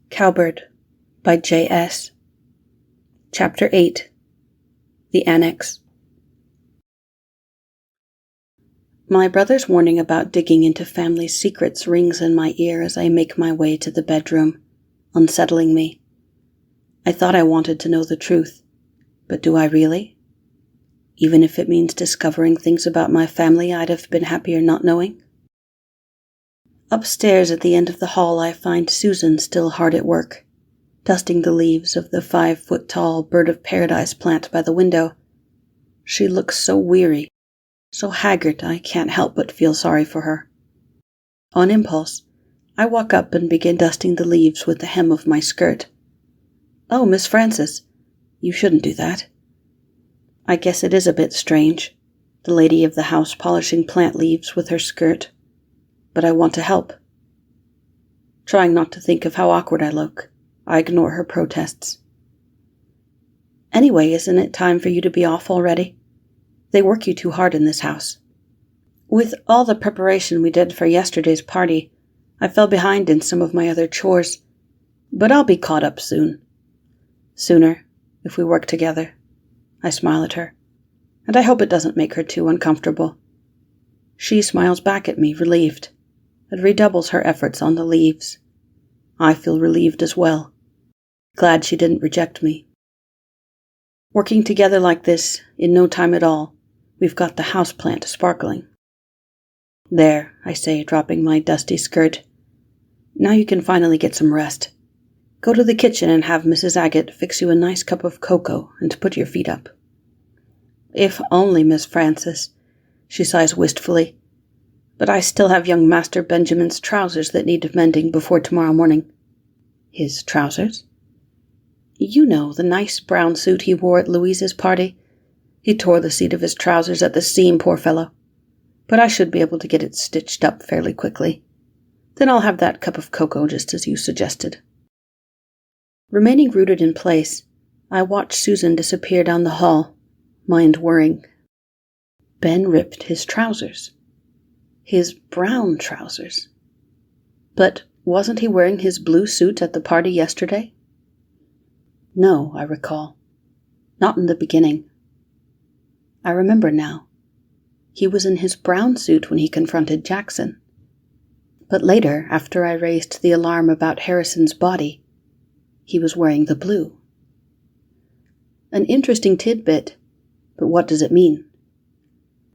Cowbird by Jae Ess. Chapter 8. The Annex. My brother's warning about digging into family secrets rings in my ear as I make my way to the bedroom, unsettling me. I thought I wanted to know the truth, but do I really? Even if it means discovering things about my family I'd have been happier not knowing? Upstairs at the end of the hall I find Susan still hard at work, dusting the leaves of the 5-foot-tall bird of paradise plant by the window. She looks so weary, so haggard I can't help but feel sorry for her. On impulse, I walk up and begin dusting the leaves with the hem of my skirt. "Oh, Miss Frances, you shouldn't do that." I guess it is a bit strange, the lady of the house polishing plant leaves with her skirt, but I want to help. Trying not to think of how awkward I look, I ignore her protests. "Anyway, isn't it time for you to be off already? They work you too hard in this house. With all the preparation we did for yesterday's party, I fell behind in some of my other chores, but I'll be caught up soon. Sooner, if we work together." I smile at her, and I hope it doesn't make her too uncomfortable. She smiles back at me, relieved, and redoubles her efforts on the leaves. I feel relieved as well, glad she didn't reject me. Working together like this, in no time at all, we've got the houseplant sparkling. "There," I say, dropping my dusty skirt. "Now you can finally get some rest. Go to the kitchen and have Mrs. Agate fix you a nice cup of cocoa and put your feet up." "If only, Miss Frances," she sighs wistfully. "But I still have young Master Benjamin's trousers that need mending before tomorrow morning." "His trousers?" "You know, the nice brown suit he wore at Louise's party. He tore the seat of his trousers at the seam, poor fellow. But I should be able to get it stitched up fairly quickly. Then I'll have that cup of cocoa just as you suggested." Remaining rooted in place, I watch Susan disappear down the hall, mind whirring. Ben ripped his trousers. His brown trousers. But wasn't he wearing his blue suit at the party yesterday? No, I recall. Not in the beginning. I remember now. He was in his brown suit when he confronted Jackson. But later, after I raised the alarm about Harrison's body, he was wearing the blue. An interesting tidbit, but what does it mean?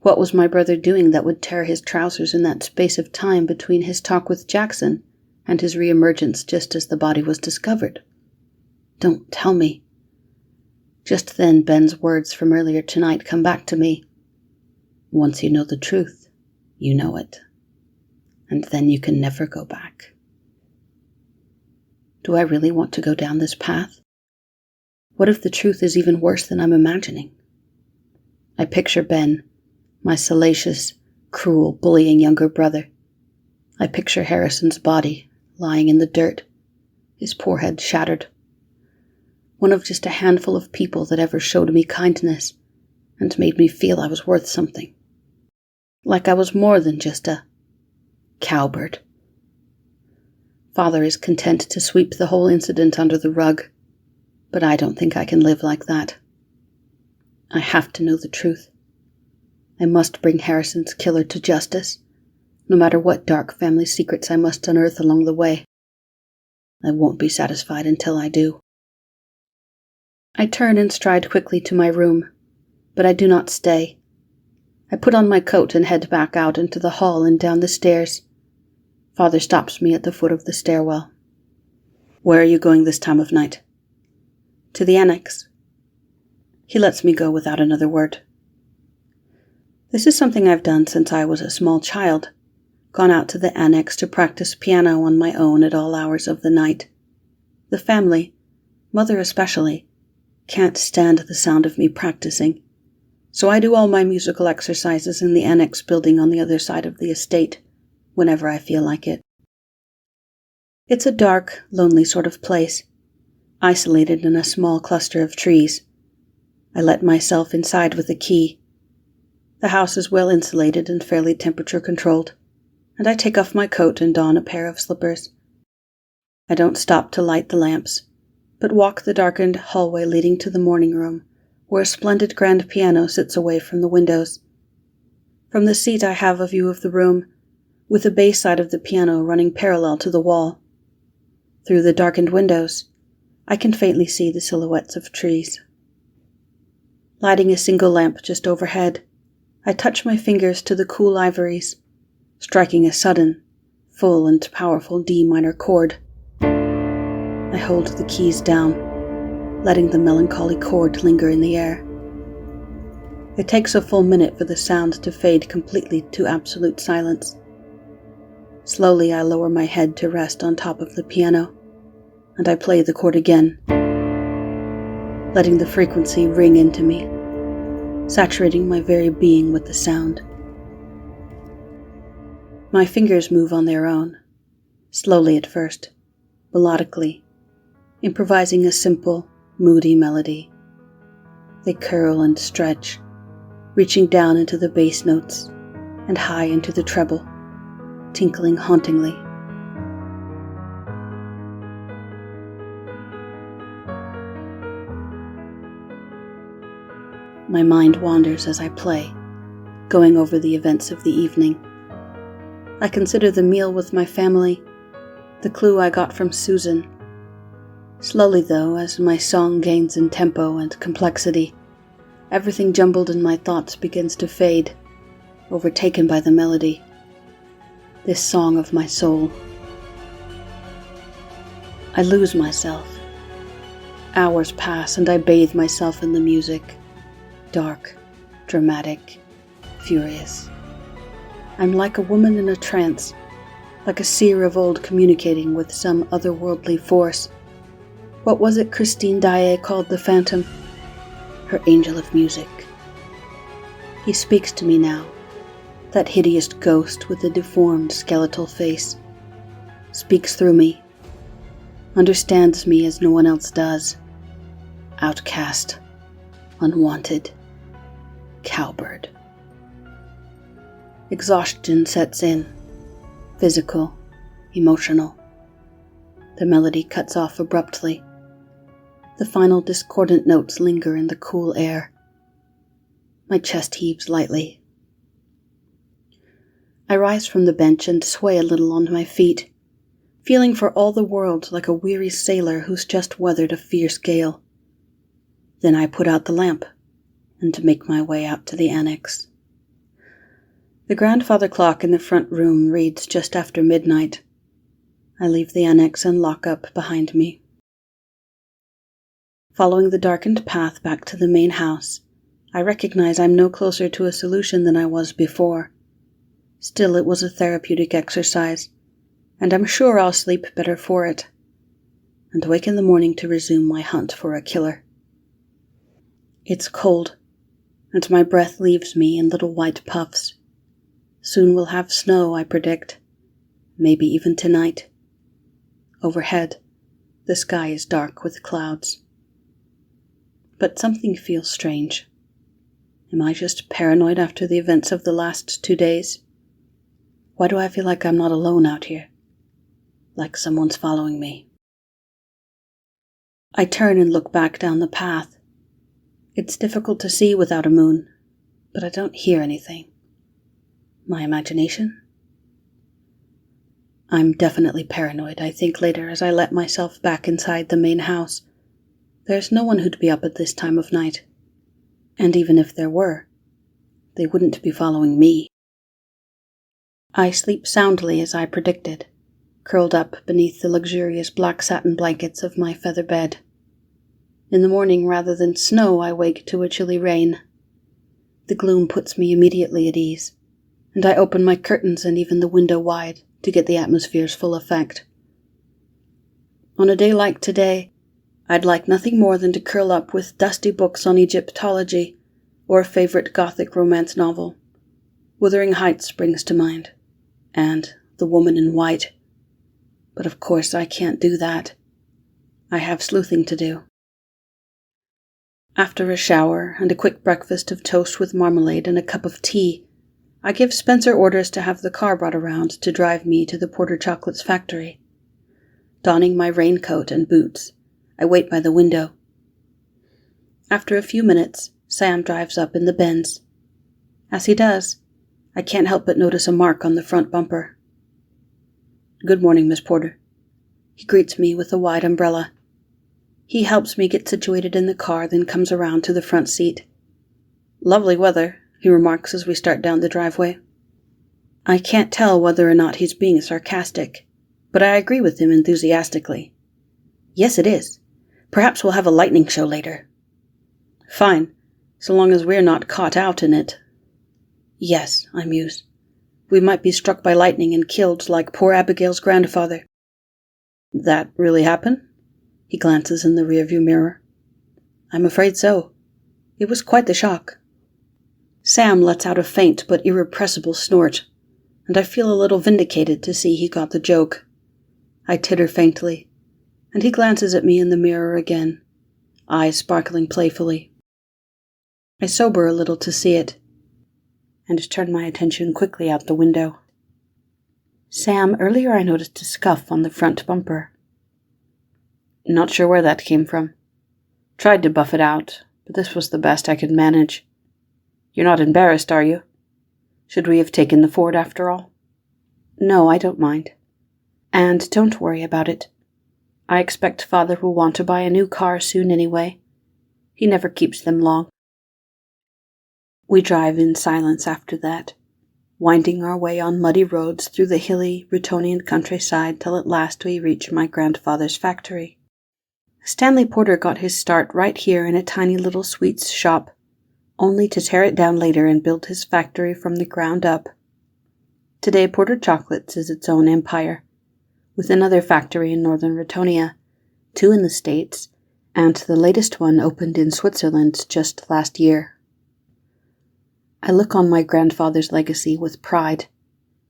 What was my brother doing that would tear his trousers in that space of time between his talk with Jackson and his reemergence just as the body was discovered? Don't tell me. Just then Ben's words from earlier tonight come back to me. Once you know the truth, you know it. And then you can never go back. Do I really want to go down this path? What if the truth is even worse than I'm imagining? I picture Ben, my salacious, cruel, bullying younger brother. I picture Harrison's body lying in the dirt, his poor head shattered. One of just a handful of people that ever showed me kindness and made me feel I was worth something. Like I was more than just a cowbird. Father is content to sweep the whole incident under the rug, but I don't think I can live like that. I have to know the truth. I must bring Harrison's killer to justice, no matter what dark family secrets I must unearth along the way. I won't be satisfied until I do. I turn and stride quickly to my room, but I do not stay. I put on my coat and head back out into the hall and down the stairs. Father stops me at the foot of the stairwell. "Where are you going this time of night?" "To the Annex." He lets me go without another word. This is something I've done since I was a small child, gone out to the Annex to practice piano on my own at all hours of the night. The family, Mother especially, can't stand the sound of me practicing, so I do all my musical exercises in the Annex building on the other side of the estate, whenever I feel like it. It's a dark, lonely sort of place, isolated in a small cluster of trees. I let myself inside with a key. The house is well insulated and fairly temperature controlled, and I take off my coat and don a pair of slippers. I don't stop to light the lamps, but walk the darkened hallway leading to the morning room, where a splendid grand piano sits away from the windows. From the seat I have a view of the room, with the bass side of the piano running parallel to the wall. Through the darkened windows, I can faintly see the silhouettes of trees. Lighting a single lamp just overhead, I touch my fingers to the cool ivories, striking a sudden, full and powerful D minor chord. I hold the keys down, letting the melancholy chord linger in the air. It takes a full minute for the sound to fade completely to absolute silence. Slowly I lower my head to rest on top of the piano, and I play the chord again, letting the frequency ring into me, saturating my very being with the sound. My fingers move on their own, slowly at first, melodically, improvising a simple, moody melody. They curl and stretch, reaching down into the bass notes and high into the treble, tinkling hauntingly. My mind wanders as I play, going over the events of the evening. I consider the meal with my family, the clue I got from Susan. Slowly, though, as my song gains in tempo and complexity, everything jumbled in my thoughts begins to fade, overtaken by the melody. This song of my soul. I lose myself. Hours pass and I bathe myself in the music. Dark, dramatic, furious. I'm like a woman in a trance, like a seer of old communicating with some otherworldly force. What was it Christine Daae called the Phantom? Her angel of music. He speaks to me now, that hideous ghost with the deformed skeletal face. Speaks through me, understands me as no one else does. Outcast, unwanted, Cowbird. Exhaustion sets in, physical, emotional. The melody cuts off abruptly. The final discordant notes linger in the cool air. My chest heaves lightly. I rise from the bench and sway a little on my feet, feeling for all the world like a weary sailor who's just weathered a fierce gale. Then I put out the lamp and make my way out to the annex. The grandfather clock in the front room reads just after midnight. I leave the annex and lock up behind me. Following the darkened path back to the main house, I recognize I'm no closer to a solution than I was before. Still, it was a therapeutic exercise, and I'm sure I'll sleep better for it, and wake in the morning to resume my hunt for a killer. It's cold, and my breath leaves me in little white puffs. Soon we'll have snow, I predict, maybe even tonight. Overhead, the sky is dark with clouds. But something feels strange. Am I just paranoid after the events of the last 2 days? Why do I feel like I'm not alone out here? Like someone's following me. I turn and look back down the path. It's difficult to see without a moon, but I don't hear anything. My imagination? I'm definitely paranoid, I think later as I let myself back inside the main house. There's no one who'd be up at this time of night. And even if there were, they wouldn't be following me. I sleep soundly as I predicted, curled up beneath the luxurious black satin blankets of my feather bed. In the morning, rather than snow, I wake to a chilly rain. The gloom puts me immediately at ease, and I open my curtains and even the window wide to get the atmosphere's full effect. On a day like today, I'd like nothing more than to curl up with dusty books on Egyptology or a favorite Gothic romance novel. Wuthering Heights springs to mind, and The Woman in White. But of course I can't do that. I have sleuthing to do. After a shower and a quick breakfast of toast with marmalade and a cup of tea, I give Spencer orders to have the car brought around to drive me to the Porter Chocolates factory. Donning my raincoat and boots, I wait by the window. After a few minutes, Sam drives up in the Benz. As he does, I can't help but notice a mark on the front bumper. "Good morning, Miss Porter." He greets me with a wide umbrella. He helps me get situated in the car, then comes around to the front seat. "Lovely weather," he remarks as we start down the driveway. I can't tell whether or not he's being sarcastic, but I agree with him enthusiastically. "Yes, it is. Perhaps we'll have a lightning show later." "Fine, so long as we're not caught out in it." "Yes," I muse. "We might be struck by lightning and killed like poor Abigail's grandfather." "That really happen?" He glances in the rearview mirror. "I'm afraid so. It was quite the shock." Sam lets out a faint but irrepressible snort, and I feel a little vindicated to see he got the joke. I titter faintly, and he glances at me in the mirror again, eyes sparkling playfully. I sober a little to see it, and turn my attention quickly out the window. "Sam, earlier I noticed a scuff on the front bumper." "Not sure where that came from. Tried to buff it out, but this was the best I could manage. You're not embarrassed, are you? Should we have taken the Ford after all?" "No, I don't mind. And don't worry about it. I expect Father will want to buy a new car soon anyway. He never keeps them long." We drive in silence after that, winding our way on muddy roads through the hilly, Rutonian countryside till at last we reach my grandfather's factory. Stanley Porter got his start right here in a tiny little sweets shop, only to tear it down later and build his factory from the ground up. Today Porter Chocolates is its own empire, with another factory in northern Rutonia, 2 in the States, and the latest one opened in Switzerland just last year. I look on my grandfather's legacy with pride,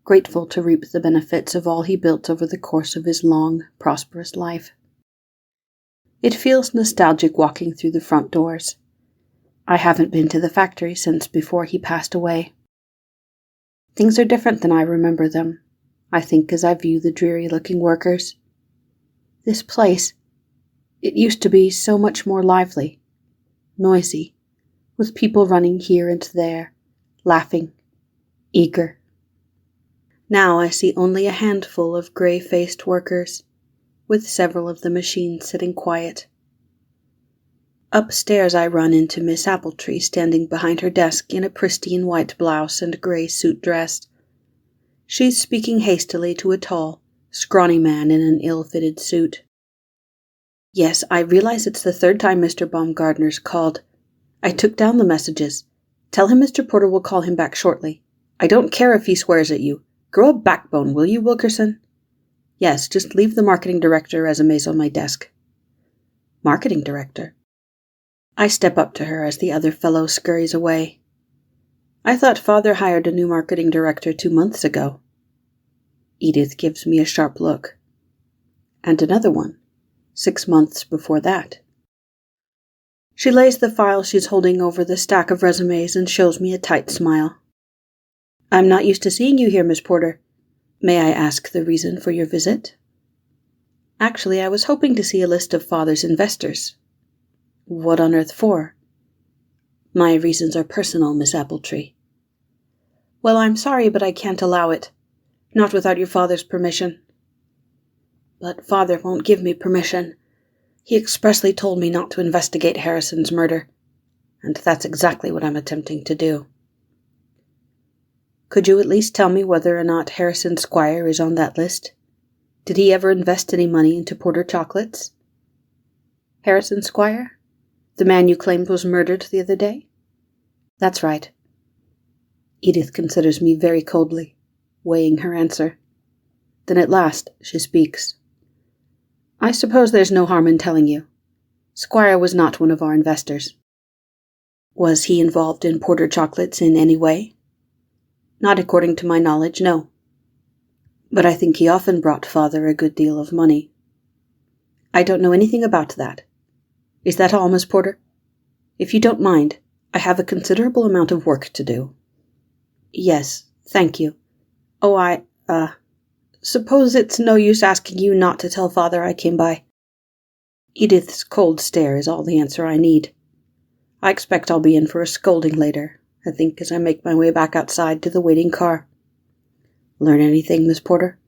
grateful to reap the benefits of all he built over the course of his long, prosperous life. It feels nostalgic walking through the front doors. I haven't been to the factory since before he passed away. Things are different than I remember them, I think, as I view the dreary-looking workers. This place, it used to be so much more lively, noisy, with people running here and there, laughing, eager. Now I see only a handful of gray-faced workers, with several of the machines sitting quiet. Upstairs I run into Miss Appletree standing behind her desk in a pristine white blouse and gray suit dress. She's speaking hastily to a tall, scrawny man in an ill-fitted suit. "Yes, I realize it's the 3rd time Mr. Baumgartner's called. I took down the messages. Tell him Mr. Porter will call him back shortly. I don't care if he swears at you. Grow a backbone, will you, Wilkerson? Yes, just leave the marketing director resumes on my desk." "Marketing director?" I step up to her as the other fellow scurries away. "I thought Father hired a new marketing director 2 months ago." Edith gives me a sharp look. "And another one, 6 months before that." She lays the file she's holding over the stack of resumes and shows me a tight smile. "I'm not used to seeing you here, Miss Porter. May I ask the reason for your visit?" "Actually, I was hoping to see a list of Father's investors." "What on earth for?" "My reasons are personal, Miss Appletree." "Well, I'm sorry, but I can't allow it. Not without your father's permission." "But Father won't give me permission. He expressly told me not to investigate Harrison's murder, and that's exactly what I'm attempting to do." "Could you at least tell me whether or not Harrison Squire is on that list? Did he ever invest any money into Porter Chocolates?" "Harrison Squire? The man you claimed was murdered the other day?" "That's right." Edith considers me very coldly, weighing her answer. Then at last she speaks. "I suppose there's no harm in telling you. Squire was not one of our investors." "Was he involved in Porter Chocolates in any way?" "Not according to my knowledge, no. But I think he often brought Father a good deal of money." "I don't know anything about that. Is that all, Miss Porter? If you don't mind, I have a considerable amount of work to do." "Yes, thank you. Oh, suppose it's no use asking you not to tell Father I came by. Edith's cold stare is all the answer I need. I expect I'll be in for a scolding later, I think, as I make my way back outside to the waiting car. Learn anything, Miss Porter?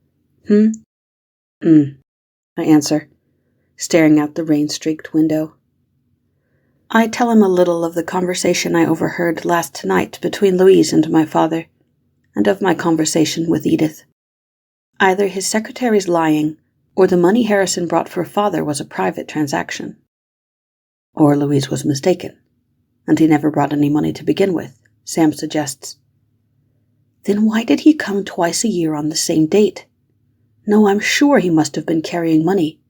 I answer, staring out the rain-streaked window. I tell him a little of the conversation I overheard last night between Louise and my father, and of my conversation with Edith. Either his secretary's lying, or the money Harrison brought for Father was a private transaction. Or Louise was mistaken, and he never brought any money to begin with, Sam suggests. Then why did he come twice a year on the same date? No, I'm sure he must have been carrying money.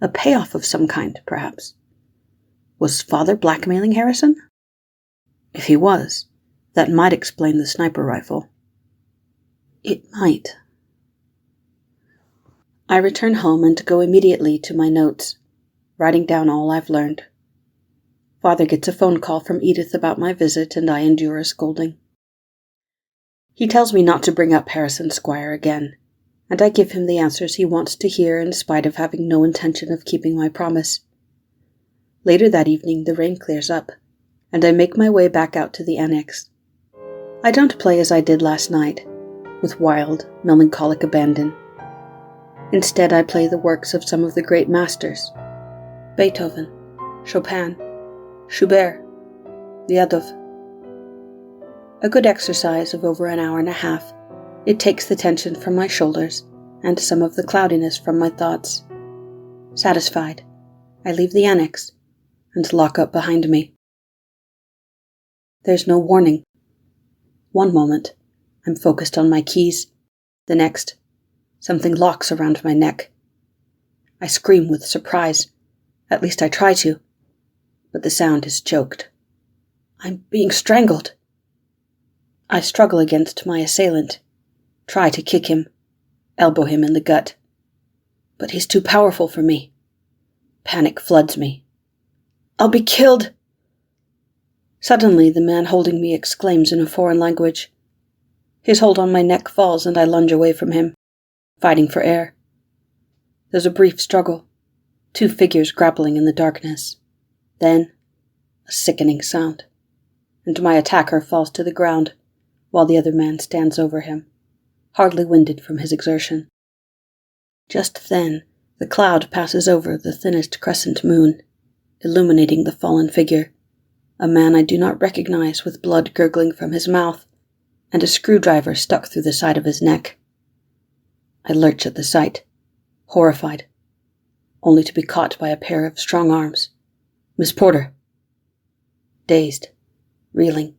A payoff of some kind, perhaps. Was Father blackmailing Harrison? If he was, that might explain the sniper rifle. It might. I return home and go immediately to my notes, writing down all I've learned. Father gets a phone call from Edith about my visit, and I endure a scolding. He tells me not to bring up Harrison Squire again, and I give him the answers he wants to hear in spite of having no intention of keeping my promise. Later that evening, the rain clears up, and I make my way back out to the Annex. I don't play as I did last night, with wild, melancholic abandon. Instead, I play the works of some of the great masters: Beethoven, Chopin, Schubert, Liadov. A good exercise of over an hour and a half, it takes the tension from my shoulders and some of the cloudiness from my thoughts. Satisfied, I leave the Annex and lock up behind me. There's no warning. One moment, I'm focused on my keys. The next, something locks around my neck. I scream with surprise. At least I try to. But the sound is choked. I'm being strangled. I struggle against my assailant, try to kick him, elbow him in the gut. But he's too powerful for me. Panic floods me. I'll be killed! Suddenly, the man holding me exclaims in a foreign language. His hold on my neck falls, and I lunge away from him, fighting for air. There's a brief struggle, two figures grappling in the darkness. Then, a sickening sound, and my attacker falls to the ground, while the other man stands over him, hardly winded from his exertion. Just then, the cloud passes over the thinnest crescent moon, illuminating the fallen figure, a man I do not recognize with blood gurgling from his mouth, and a screwdriver stuck through the side of his neck. I lurch at the sight, horrified, only to be caught by a pair of strong arms. Miss Porter. Dazed, reeling,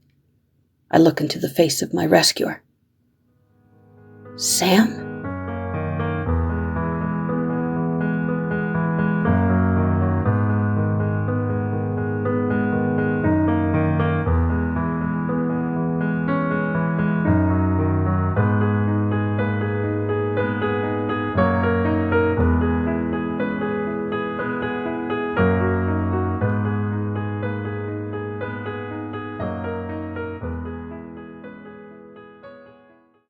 I look into the face of my rescuer. Sam?